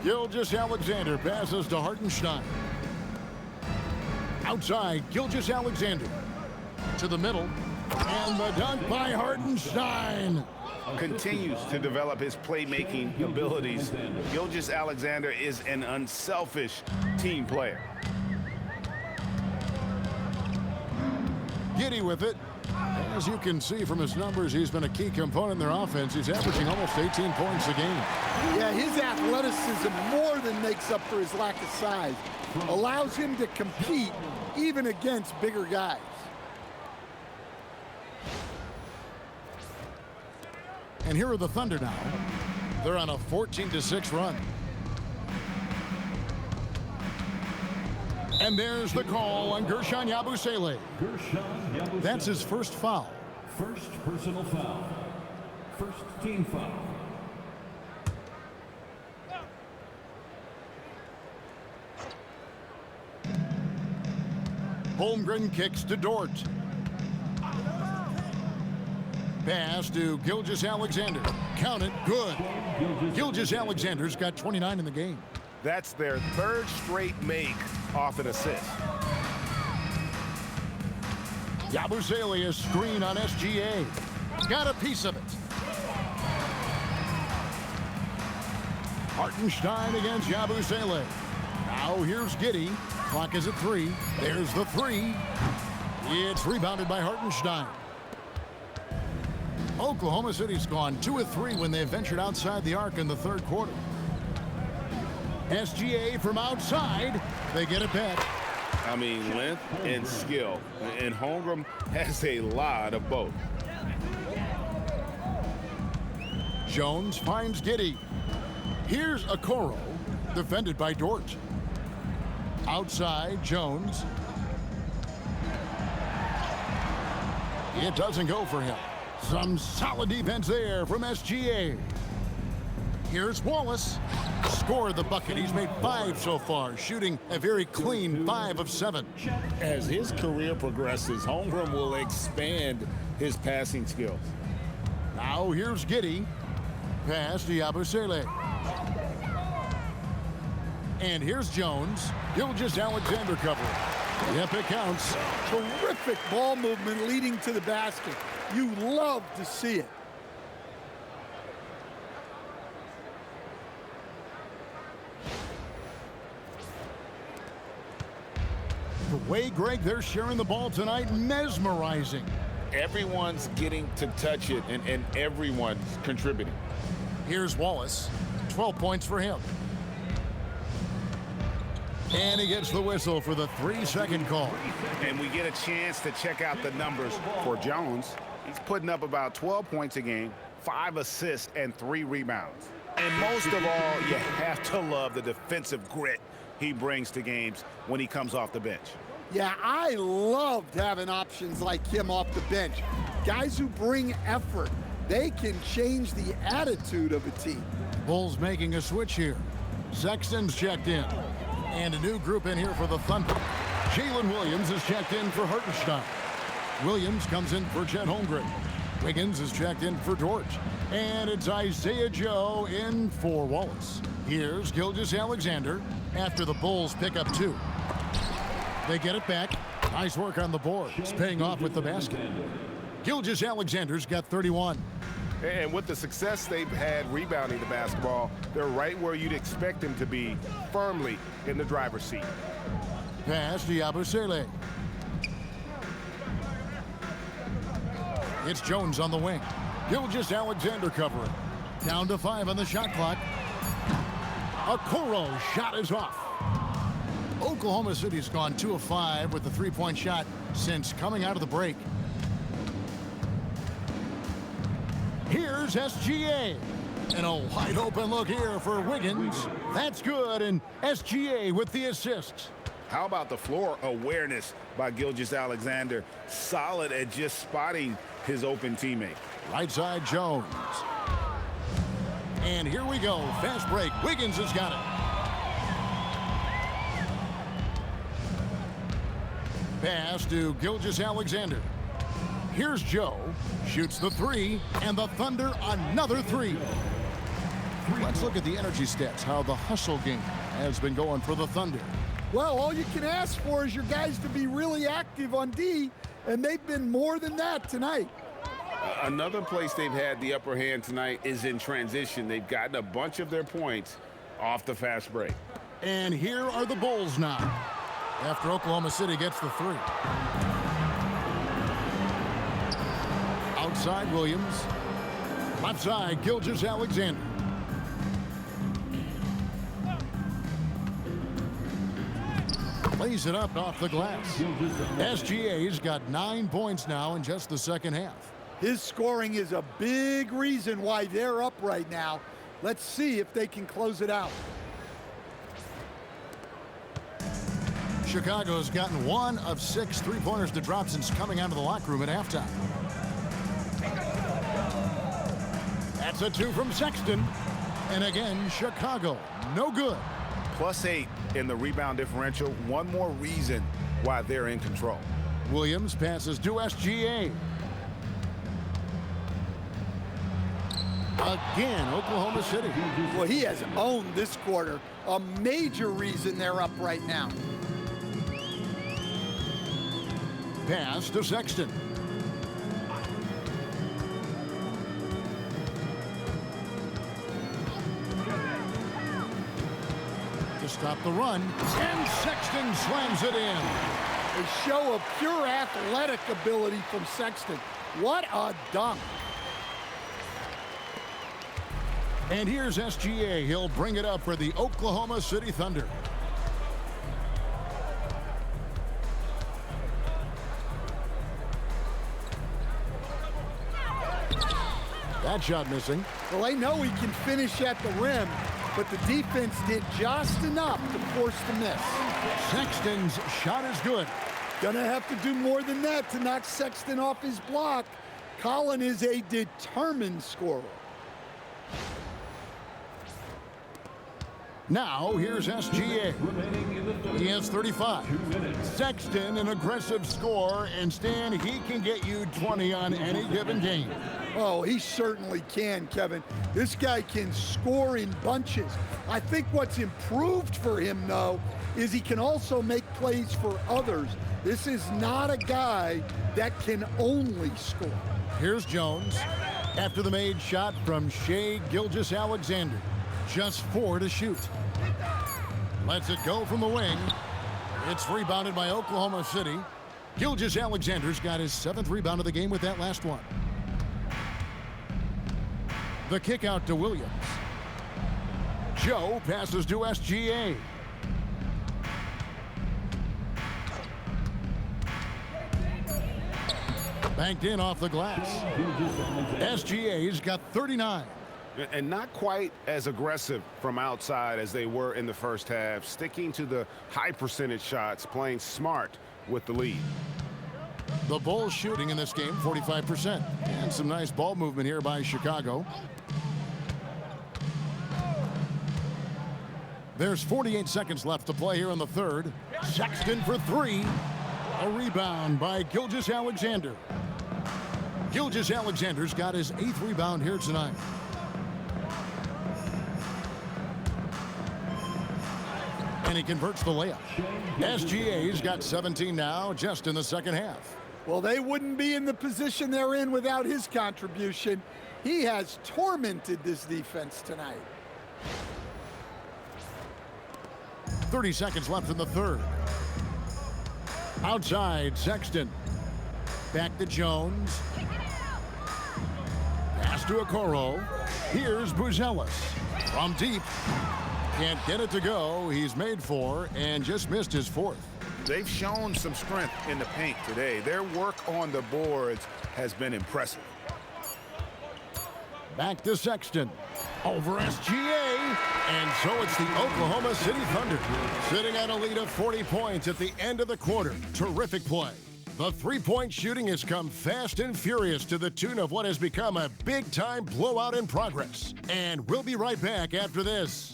Gilgeous-Alexander passes to Hartenstein. Outside, Gilgeous-Alexander. To the middle. And the dunk by Hartenstein. Continues to develop his playmaking abilities. Gilgeous-Alexander is an unselfish team player. Giddey with it. As you can see from his numbers, he's been a key component in their offense. He's averaging almost 18 points a game. Yeah, his athleticism more than makes up for his lack of size. Allows him to compete even against bigger guys. And here are the Thunder now. They're on a 14-6 run. And there's the call on Guerschon Yabusele. That's his first foul. First personal foul. First team foul. Holmgren kicks to Dort. Pass to Gilgeous-Alexander. Count it. Good. Gilgeous-Alexander's got 29 in the game. That's their third straight make off an assist. Yabusele, a screen on SGA. Got a piece of it. Hartenstein against Yabusele. Now here's Giddey. Clock is at 3. There's the 3. It's rebounded by Hartenstein. Oklahoma City's gone 2 of 3 when they ventured outside the arc in the third quarter. SGA from outside. They get it back. I mean, length and skill. And Holmgren has a lot of both. Jones finds Giddey. Here's Okoro, defended by Dort. Outside, Jones. It doesn't go for him. Some solid defense there from SGA. Here's Wallace. Scored the bucket. He's made 5 so far, shooting a very clean 5 of 7. As his career progresses, Holmgren will expand his passing skills. Now here's Giddey. Pass to Yabusele. And here's Jones. Gilgeous-Alexander covering. Yep, it counts. Terrific ball movement leading to the basket. You love to see it. The way, Greg, they're sharing the ball tonight, mesmerizing. Everyone's getting to touch it, and everyone's contributing. Here's Wallace. 12 points for him. And he gets the whistle for the 3-second call. And we get a chance to check out the numbers for Jones. He's putting up about 12 points a game, 5 assists, and 3 rebounds. And most of all, you have to love the defensive grit he brings to games when he comes off the bench. Yeah, I loved having options like him off the bench. Guys who bring effort. They can change the attitude of a team. Bulls making a switch here. Sexton's checked in. And a new group in here for the Thunder. Jalen Williams is checked in for Hartenstein. Williams comes in for Chet Holmgren. Wiggins is checked in for Dort. And it's Isaiah Joe in for Wallace. Here's Gilgeous-Alexander after the Bulls pick up 2. They get it back. Nice work on the boards, paying off with the basket. Gilgeous-Alexander's got 31. And with the success they've had rebounding the basketball, they're right where you'd expect them to be, firmly in the driver's seat. Pass to Yabusele. It's Jones on the wing. Gilgeous-Alexander covering. Down to 5 on the shot clock. Okoro shot is off. Oklahoma City's gone 2 of 5 with the 3-point shot since coming out of the break. Here's SGA. And a wide open look here for Wiggins. That's good, and SGA with the assist. How about the floor awareness by Gilgeous-Alexander? Solid at just spotting his open teammate. Right side, Jones. And here we go. Fast break. Wiggins has got it. Pass to Gilgeous-Alexander. Here's Joe. Shoots the 3, and the Thunder another 3. Let's look at the energy stats, how the hustle game has been going for the Thunder. Well, all you can ask for is your guys to be really active on D, and they've been more than that tonight. Another place they've had the upper hand tonight is in transition. They've gotten a bunch of their points off the fast break. And here are the Bulls now, after Oklahoma City gets the 3. Outside, Williams. Left side, Gilgeous-Alexander. Lays it up off the glass. SGA's got 9 points now in just the second half. His scoring is a big reason why they're up right now. Let's see if they can close it out. Chicago's gotten 1 of 6 3-pointers to drop since coming out of the locker room at halftime. That's a 2 from Sexton. And again, Chicago, no good. +8 in the rebound differential. One more reason why they're in control. Williams passes to SGA. Again, Oklahoma City. Well, he has owned this quarter. A major reason they're up right now. Pass to Sexton. To stop the run, and Sexton slams it in. A show of pure athletic ability from Sexton. What a dunk. And here's SGA. He'll bring it up for the Oklahoma City Thunder. That shot missing. Well, they know he can finish at the rim, but the defense did just enough to force the miss. Sexton's shot is good. Gonna have to do more than that to knock Sexton off his block. Colin is a determined scorer. Now, here's SGA. He has 35. Sexton, an aggressive scorer, and Stan, he can get you 20 on any given game. Oh, he certainly can, Kevin. This guy can score in bunches. I think what's improved for him, though, is he can also make plays for others. This is not a guy that can only score. Here's Jones. After the made shot from Shai Gilgeous-Alexander. Just 4 to shoot. Lets it go from the wing. It's rebounded by Oklahoma City. Gilgeous-Alexander's got his 7th rebound of the game with that last one. The kick out to Williams. Joe passes to SGA. Banked in off the glass. SGA's got 39. And not quite as aggressive from outside as they were in the first half, sticking to the high percentage shots, playing smart with the lead. The Bulls shooting in this game, 45%. And some nice ball movement here by Chicago. There's 48 seconds left to play here in the third. Sexton for 3. A rebound by Gilgeous-Alexander. Gilgeous-Alexander's got his 8th rebound here tonight. And he converts the layup. SGA's got 17 now, just in the second half. Well, they wouldn't be in the position they're in without his contribution. He has tormented this defense tonight. 30 seconds left in the third. Outside, Sexton. Back to Jones. Pass to Okoro. Here's Buzelis. From deep. Can't get it to go. He's made 4 and just missed his 4th. They've shown some strength in the paint today. Their work on the boards has been impressive. Back to Sexton. Over SGA. And so it's the Oklahoma City Thunder sitting at a lead of 40 points at the end of the quarter. Terrific play. The three-point shooting has come fast and furious to the tune of what has become a big-time blowout in progress. And we'll be right back after this.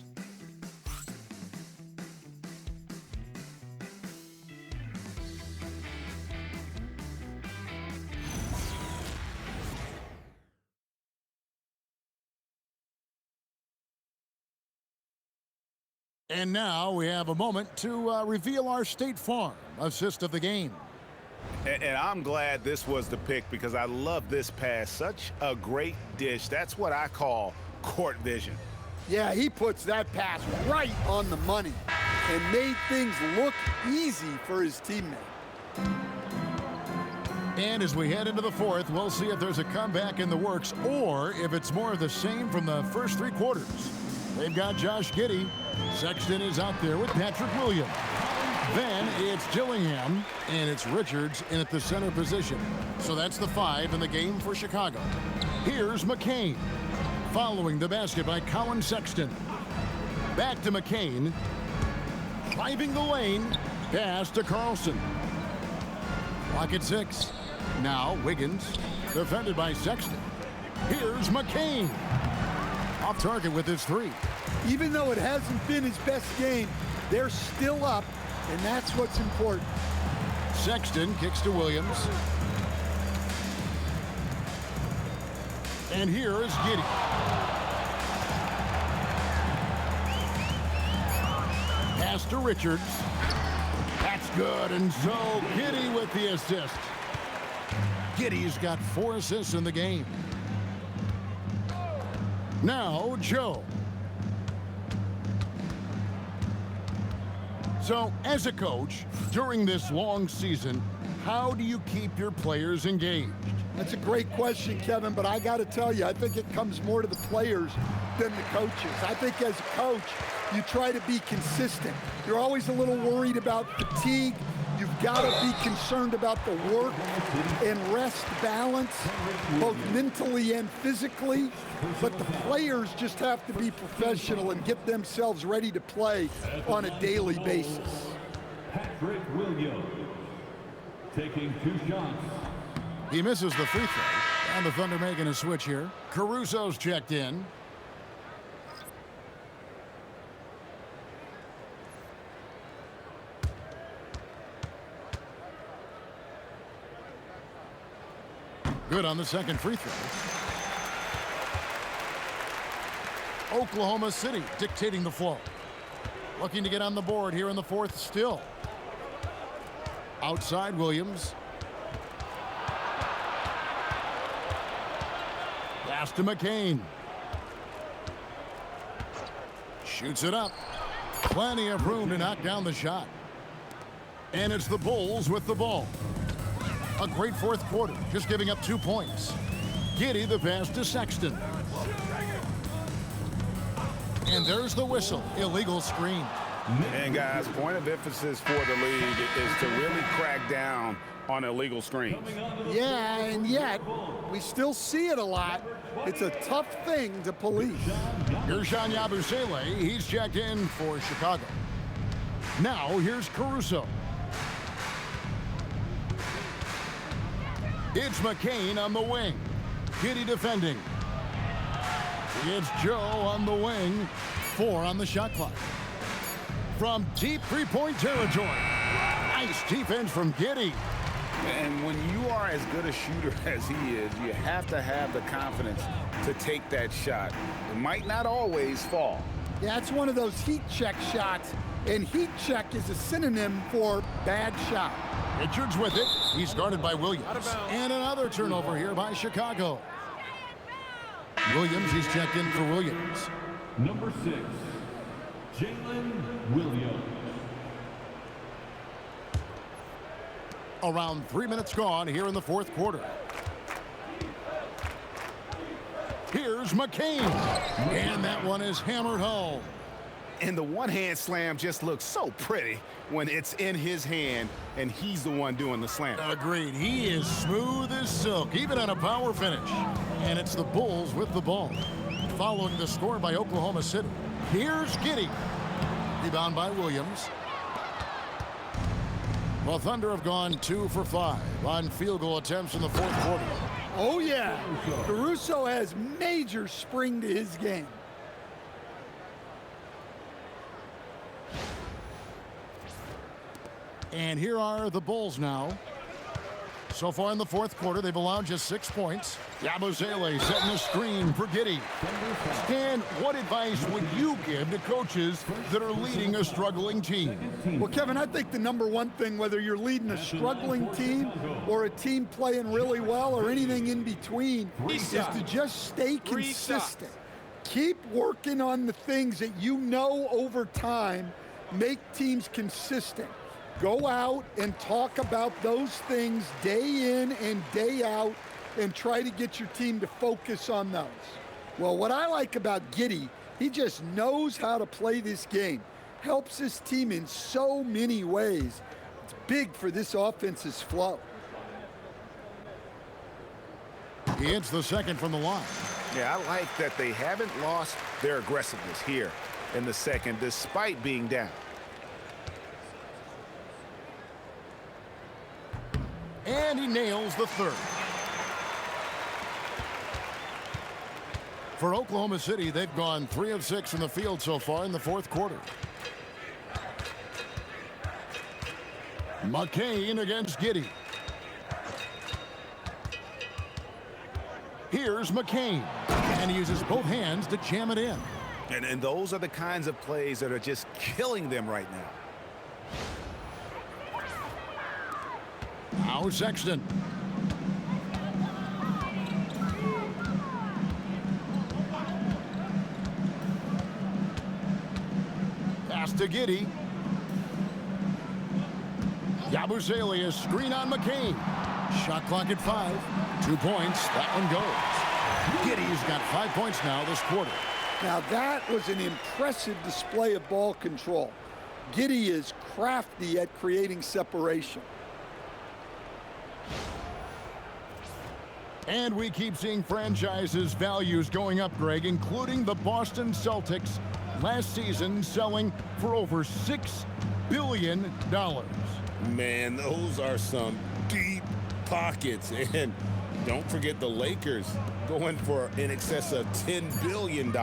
And now we have a moment to reveal our State Farm assist of the game. And I'm glad this was the pick because I love this pass. Such a great dish. That's what I call court vision. Yeah, he puts that pass right on the money and made things look easy for his teammate. And as we head into the fourth, we'll see if there's a comeback in the works or if it's more of the same from the first 3 quarters. They've got Josh Giddey. Sexton is out there with Patrick Williams. Then it's Gillingham, and it's Richards in at the center position. So that's the 5 in the game for Chicago. Here's McCain. Following the basket by Colin Sexton. Back to McCain. Driving the lane. Pass to Carlson. Clock at 6. Now Wiggins. Defended by Sexton. Here's McCain. Off target with his 3. Even though it hasn't been his best game, they're still up, and that's what's important. Sexton kicks to Williams. And here is Giddey. Pass to Richards. That's good, and so Giddey with the assist. Giddey's got 4 assists in the game. Now, Joe. So, as a coach, during this long season, how do you keep your players engaged? That's a great question, Kevin, but I got to tell you, I think it comes more to the players than the coaches. I think as a coach, you try to be consistent. You're always a little worried about fatigue. You've got to be concerned about the work and rest balance, both mentally and physically. But the players just have to be professional and get themselves ready to play on a daily basis. Patrick Williams taking 2 shots. He misses the free throw, and the Thunder making a switch here. Caruso's checked in. Good on the second free throw. Oklahoma City dictating the flow. Looking to get on the board here in the 4th still. Outside Williams. Pass to McCain. Shoots it up. Plenty of room to knock down the shot. And it's the Bulls with the ball. A great 4th quarter, just giving up 2 points. Giddey the pass to Sexton. And there's the whistle. Illegal screen. And guys, point of emphasis for the league is to really crack down on illegal screens. Yeah, and yet we still see it a lot. It's a tough thing to police. Gershon Yabusele, he's checked in for Chicago. Now here's Caruso. It's McCain on the wing. Giddey defending. It's Joe on the wing. 4 on the shot clock. From deep 3-point territory. Nice defense from Giddey. And when you are as good a shooter as he is, you have to have the confidence to take that shot. It might not always fall. Yeah, it's one of those heat check shots, and heat check is a synonym for bad shot. Richards with it. He's guarded by Williams. And another turnover here by Chicago. Williams, he's checked in for Williams. Number 6, Jalen Williams. Around 3 minutes gone here in the 4th quarter. Here's McCain. And that one is hammered home. And the one-hand slam just looks so pretty when it's in his hand and he's the one doing the slam. Agreed. He is smooth as silk, even on a power finish. And it's the Bulls with the ball. Following the score by Oklahoma City. Here's Giddey. Rebound by Williams. Well, Thunder have gone 2 for 5 on field goal attempts in the 4th quarter. Oh, yeah. Caruso has major spring to his game. And here are the Bulls now. So far in the 4th quarter, they've allowed just 6 points. Yabusele setting the screen for Giddey. Stan, what advice would you give to coaches that are leading a struggling team? Well, Kevin, I think the number one thing, whether you're leading a struggling team or a team playing really well or anything in between, is to just stay consistent. Keep working on the things that you know over time make teams consistent. Go out and talk about those things day in and day out and try to get your team to focus on those. Well, what I like about Giddey, he just knows how to play this game. Helps his team in so many ways. It's big for this offense's flow. He hits the second from the line. Yeah, I like that they haven't lost their aggressiveness here in the second despite being down. And he nails the third. For Oklahoma City, they've gone 3 of 6 from the field so far in the fourth quarter. McCain against Giddey. Here's McCain, and he uses both hands to jam it in. And those are the kinds of plays that are just killing them right now. Now Sexton. Pass to Giddey. Yabusele, screen on McCain. Shot clock at 5. 2 points. That one goes. Giddey's got 5 points now this quarter. Now that was an impressive display of ball control. Giddey is crafty at creating separation. And we keep seeing franchises' values going up, Greg, including the Boston Celtics last season selling for over $6 billion. Man, those are some deep pockets. And don't forget the Lakers going for in excess of $10 billion.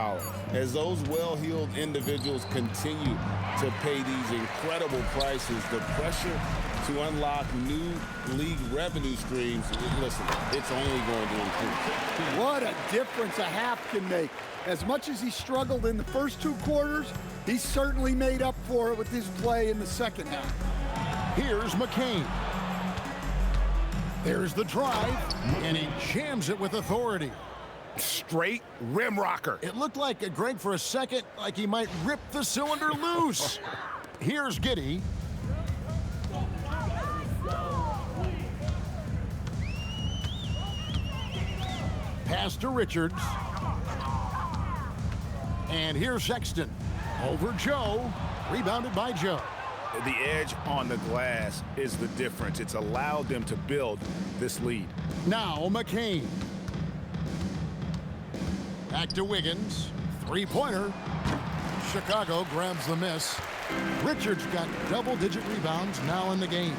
As those well-heeled individuals continue to pay these incredible prices, the pressure to unlock new league revenue streams, listen, it's only going to increase. What a difference a half can make. As much as he struggled in the first 2 quarters, he certainly made up for it with his play in the second half. Here's McCain. There's the drive, and he jams it with authority. Straight rim rocker. It looked like, Greg, for a second, like he might rip the cylinder loose. Here's Giddey. Pass to Richards. And here's Sexton. Over Joe. Rebounded by Joe. The edge on the glass is the difference. It's allowed them to build this lead. Now McCain. Back to Wiggins. 3-pointer. Chicago grabs the miss. Richards got double-digit rebounds now in the game.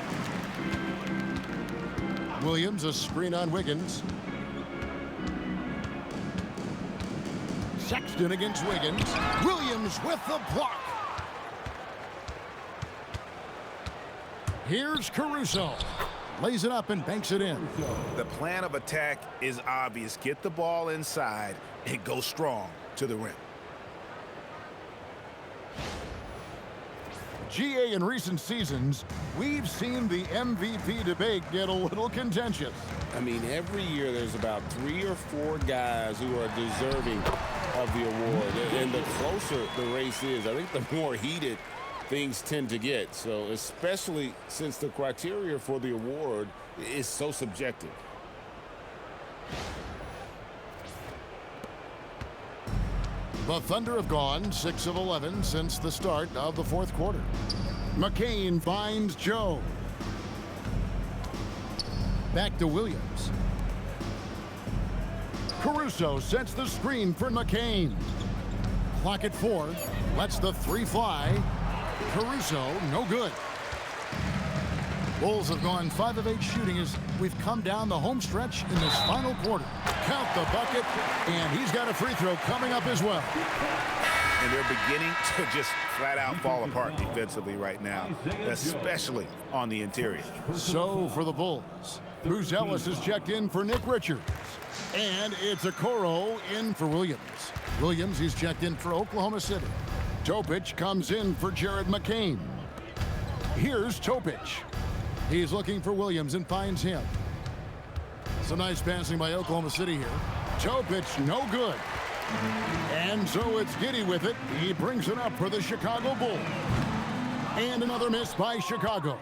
Williams, a screen on Wiggins. Sexton against Wiggins. Williams with the block. Here's Caruso. Lays it up and banks it in. The plan of attack is obvious. Get the ball inside and go strong to the rim. GA, in recent seasons, we've seen the MVP debate get a little contentious. I mean, every year there's about 3 or 4 guys who are deserving of the award. And the closer the race is, I think the more heated things tend to get. So especially since the criteria for the award is so subjective. The Thunder have gone 6 of 11 since the start of the fourth quarter. McCain finds Joe. Back to Williams. Caruso sets the screen for McCain. Clock at 4. Lets the 3 fly. Caruso, no good. Bulls have gone 5 of 8 shooting as we've come down the home stretch in this final quarter. Count the bucket, and he's got a free throw coming up as well. And they're beginning to just flat out fall apart defensively right now, especially on the interior. So for the Bulls, Bruce Ellis is checked in for Nick Richards. And it's Okoro in for Williams. Williams, he's checked in for Oklahoma City. Topic comes in for Jared McCain. Here's Topic. He's looking for Williams and finds him. Some nice passing by Oklahoma City here. Topic, no good. And so it's Giddey with it. He brings it up for the Chicago Bulls. And another miss by Chicago.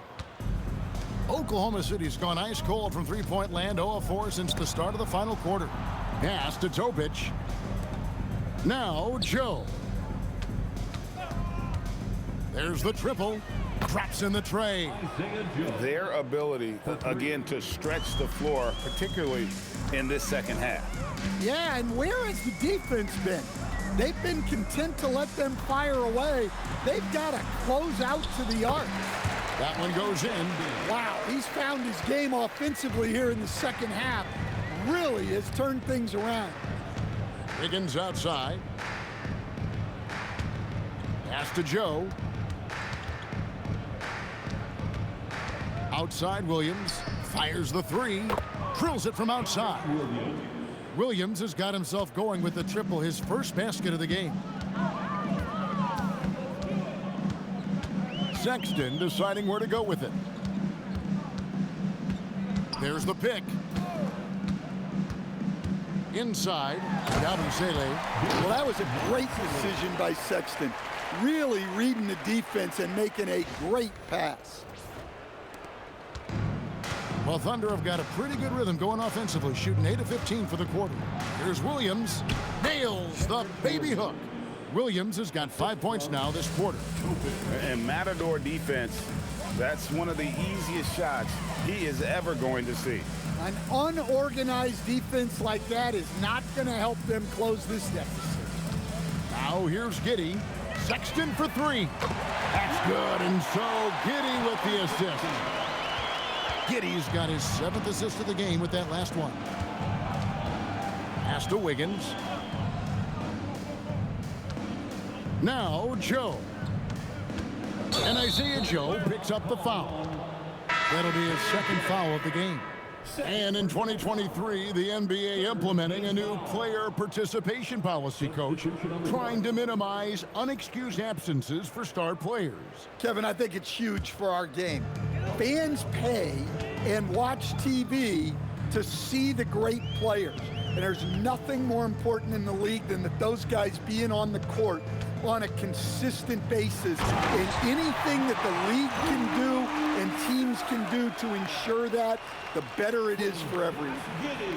Oklahoma City's gone ice cold from three-point land, 0 of 4 since the start of the final quarter. Pass to Topic. Now Joe. There's the triple. Drops in the tray. Their ability, again, to stretch the floor, particularly in this second half. Yeah, and where has the defense been? They've been content to let them fire away. They've got to close out to the arc. That one goes in. Wow, he's found his game offensively here in the second half. Really has turned things around. Wiggins outside. Pass to Joe. Outside Williams. Fires the three. Drills it from outside. Williams has got himself going with the triple, his first basket of the game. Sexton deciding where to go with it. There's the pick. Inside, Yabusele. Well, that was a great decision by Sexton. Really reading the defense and making a great pass. Well, Thunder have got a pretty good rhythm going offensively, shooting 8 of 15 for the quarter. Here's Williams. Nails the baby hook. Williams has got 5 points now this quarter. And Matador defense, that's one of the easiest shots he is ever going to see. An unorganized defense like that is not going to help them close this deficit. Now here's Giddey. Sexton for three. That's good, and so Giddey with the assist. Giddey's got his 7th assist of the game with that last one. Pass to Wiggins. Now Joe. And Isaiah Joe picks up the foul. That'll be his 2nd foul of the game. And in 2023, the NBA implementing a new player participation policy, Coach, trying to minimize unexcused absences for star players. Kevin, I think it's huge for our game. Fans pay and watch TV to see the great players. And there's nothing more important in the league than that those guys being on the court on a consistent basis. And anything that the league can do and teams can do to ensure that, the better it is for everyone.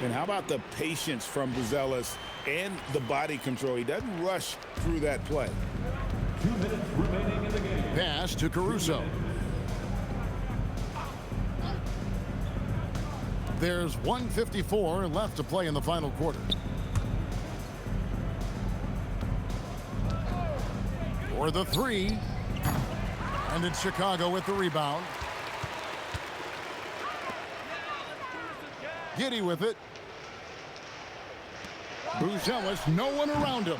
And how about the patience from Buzelis and the body control? He doesn't rush through that play. 2 minutes remaining in the game. Pass to Caruso. There's 1:54 left to play in the final quarter. For the three. And it's Chicago with the rebound. Giddey with it. Buzelis, no one around him.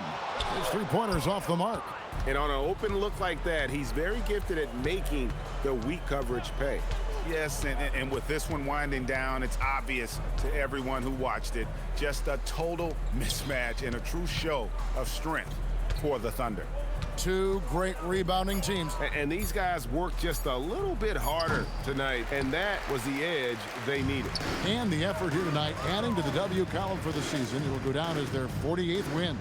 His three-pointers off the mark. And on an open look like that, he's very gifted at making the weak coverage pay. Yes, and with this one winding down, it's obvious to everyone who watched it. Just a total mismatch and a true show of strength for the Thunder. Two great rebounding teams. And these guys worked just a little bit harder tonight, and that was the edge they needed. And the effort here tonight, adding to the W column for the season. It'll go down as their 48th win.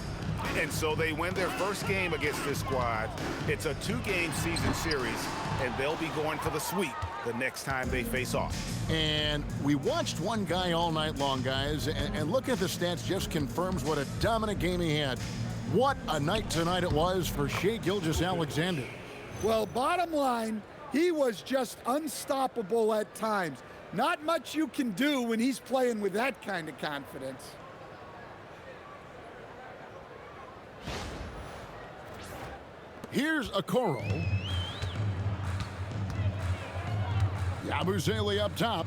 And so they win their first game against this squad. It's a 2-game season series, and they'll be going for the sweep the next time they face off. And we watched one guy all night long, guys, and look at the stats just confirms what a dominant game he had. What a night tonight it was for Shai Gilgeous-Alexander. Well, bottom line, he was just unstoppable at times. Not much you can do when he's playing with that kind of confidence. Here's Okoro. Yabusele up top.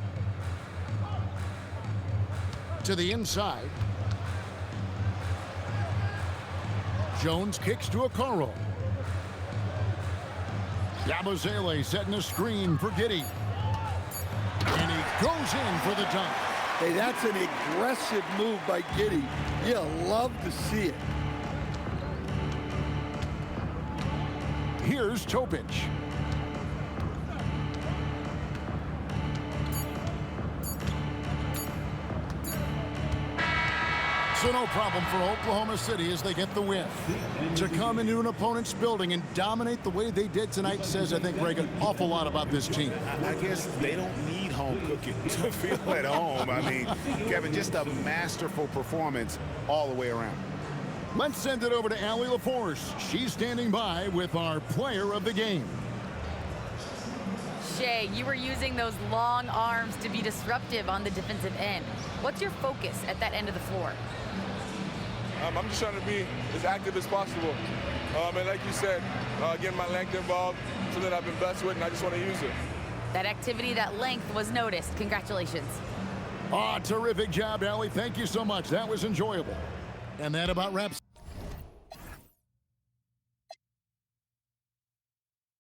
To the inside. Jones kicks to Okoro. Yabusele setting a screen for Giddey. And he goes in for the dunk. Hey, that's an aggressive move by Giddey. You'll love to see it. Here's Topic. So no problem for Oklahoma City as they get the win. To come into an opponent's building and dominate the way they did tonight says, I think, Greg, an awful lot about this team. I guess they don't need home cooking to feel at home. I mean, Kevin, just a masterful performance all the way around. Let's send it over to Allie LaForce. She's standing by with our player of the game. Shai, you were using those long arms to be disruptive on the defensive end. What's your focus at that end of the floor? I'm just trying to be as active as possible. And like you said, getting my length involved, something I've been blessed with, and I just want to use it. That activity, that length was noticed. Congratulations. Terrific job, Allie. Thank you so much. That was enjoyable. And that about wraps